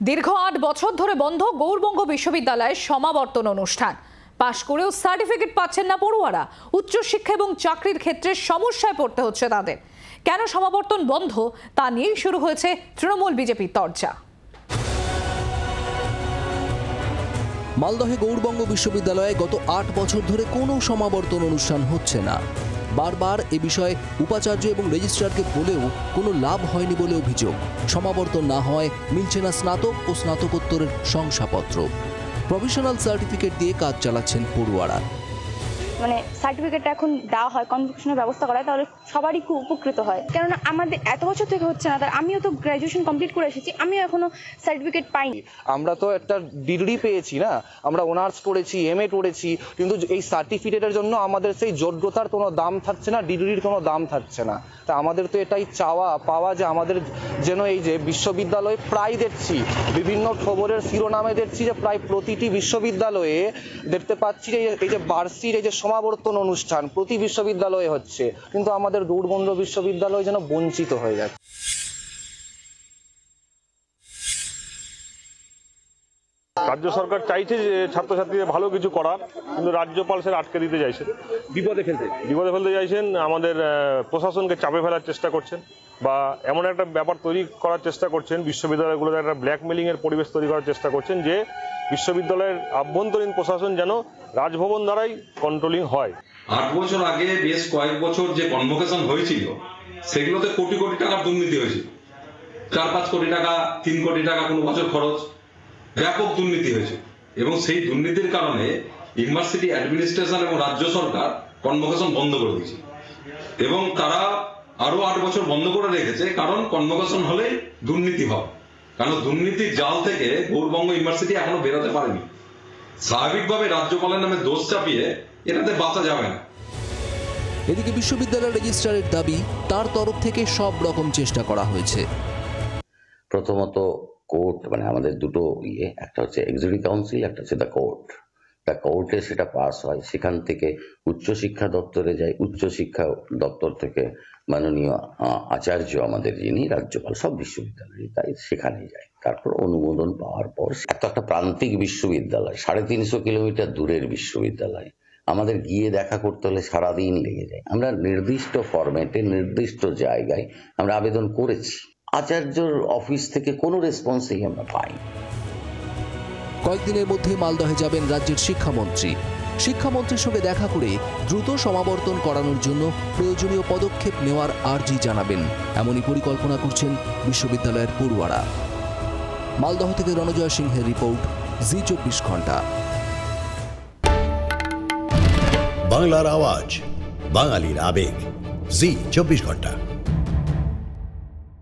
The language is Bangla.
দীর্ঘ ৮ বছর ধরে বন্ধ গৌড়বঙ্গ বিশ্ববিদ্যালয়ের সমাবর্তন অনুষ্ঠান। পাশ করেও সার্টিফিকেট পাচ্ছেন না পড়ুয়ারা। উচ্চশিক্ষা এবং চাকরির ক্ষেত্রে সমস্যায় পড়তে হচ্ছে তাদের। কেন সমাবর্তন বন্ধ তা নিয়েই শুরু হয়েছে তৃণমূল বিজেপির তরজা। মালদহে গৌড়বঙ্গ বিশ্ববিদ্যালয়ে গত ৮ বছর ধরে কোনো সমাবর্তন অনুষ্ঠান হচ্ছে না। বারবার এ বিষয়ে উপাচার্য এবং রেজিস্ট্রারকে বলেও কোনো লাভ হয়নি বলে অভিযোগ। সমাবর্তন না হয় মিলছে না স্নাতক ও স্নাতকোত্তরের শংসাপত্র। প্রফেশনাল সার্টিফিকেট দিয়ে কাজ চালাচ্ছেন পড়ুয়ারা। মানে সার্টিফিকেটটা এখন দেওয়া হয়, কনভোকেশনের ব্যবস্থা করা হয়, তাহলে সবারই খুব উপকৃত হয়। কেননা আমাদের এত বছর থেকে হচ্ছে না, তার আমিও তো গ্র্যাজুয়েশন কমপ্লিট করে এসেছি, আমিও এখনো সার্টিফিকেট পাইনি। আমরা তো একটা ডিগ্রি পেয়েছি না, আমরা অনার্স করেছি, এমএ করেছি, কিন্তু এই সার্টিফিকেটের জন্য আমাদের সেই যোগ্যতার কোনো দাম থাকছে না, ডিগ্রির কোনো দাম থাকছে না। তা আমাদের তো এটাই চাওয়া পাওয়া যে আমাদের যেন এই যে বিশ্ববিদ্যালয়ে প্রায় দেখছি বিভিন্ন খবরের শিরোনামে দেখছি যে প্রায় প্রতিটি বিশ্ববিদ্যালয়ে দেখতে পাচ্ছি যে এই যে বার্ষিক এই যে সমাবর্তন অনুষ্ঠান প্রতি বিশ্ববিদ্যালয়ে হচ্ছে, কিন্তু আমাদের গৌড়বঙ্গ বিশ্ববিদ্যালয় যেন বঞ্চিত হয়ে যাচ্ছে। রাজ্য সরকার চাইছে যে ছাত্রছাত্রীদের ভালো কিছু করার, কিন্তু রাজ্যপাল সেটা আটকে দিতে চাইছেন, বিপদে ফেলতে চাইছেন। আমাদের প্রশাসনকে চাপে ফেলার চেষ্টা করছেন বা এমন একটা ব্যাপার তৈরি করার চেষ্টা করছেন, বিশ্ববিদ্যালয়গুলোতে একটা ব্ল্যাকমেলিং এর পরিবেশ তৈরি করার চেষ্টা করছেন, যে বিশ্ববিদ্যালয়ের আভ্যন্তরীণ প্রশাসন যেন রাজভবন দ্বারাই কন্ট্রোলিং হয়। ৮ বছর আগে বেশ কয়েক বছর যে কনভোকেশন হয়েছিল সেগুলোতে কোটি কোটি টাকার দুর্নীতি হয়েছিল। ৪-৫ কোটি টাকা, ৩ কোটি টাকা কোনো বছর খরচ, ব্যাপক দুর্নীতি হয়েছে। এবং সেই দুর্নীতির কারণে ইউনিভার্সিটি অ্যাডমিনিস্ট্রেশন এবং রাজ্য সরকার কনভোকেশন বন্ধ করে দিয়েছে, এবং তারা আরো ৮ বছর বন্ধ করে রেখেছে, কারণ কনভোকেশন হলে দুর্নীতি হয়। কারণ দুর্নীতির জাল থেকে গৌড়বঙ্গ ইউনিভার্সিটি এখনো বেরোতে পারেনি। স্বাভাবিকভাবে রাজ্যপালের নামে দোষ চাপিয়ে এটাতে বাঁচা যাবে না। এদিকে বিশ্ববিদ্যালয়ের রেজিস্ট্রারের দাবি, তার তরফ থেকে সব রকম চেষ্টা করা হয়েছে। প্রথমত কোর্ট, মানে আমাদের দুটো একটা হচ্ছে এক্সিকিউটিভ কাউন্সিল, একটা হচ্ছে দ্য কোর্টে সেটা পাস হয়, সেখান থেকে উচ্চশিক্ষা দপ্তরে যায়, উচ্চশিক্ষা দপ্তর থেকে মাননীয় আচার্য আমাদের যিনি রাজ্যপাল সব বিশ্ববিদ্যালয় তাই সেখানে যায়। তারপর অনুমোদন পাওয়ার পর একটা প্রান্তিক বিশ্ববিদ্যালয়, 350 কিলোমিটার দূরের বিশ্ববিদ্যালয়, আমাদের গিয়ে দেখা করতে হলে সারাদিন লেগে যায়। আমরা নির্দিষ্ট ফরম্যাটে নির্দিষ্ট জায়গায় আমরা আবেদন করেছি, আচার্যর অফিস থেকে কোনো রেসপন্সই আমরা পাই। কয়েকদিনের মধ্যে মালদহে যাবেন রাজ্যের শিক্ষামন্ত্রী। শিক্ষামন্ত্রীর সঙ্গে দেখা করে দ্রুত সমাবর্তন করানোর জন্য প্রয়োজনীয় পদক্ষেপ নেওয়ার আর্জি জানাবেন, এমনই পরিকল্পনা করছেন বিশ্ববিদ্যালয়ের পড়ুয়ারা। মালদহ থেকে রণজয় সিংহের রিপোর্ট, জি 24 ঘন্টা। বাংলার আওয়াজ, বাঙালির আবেগ, জি 24 ঘন্টা।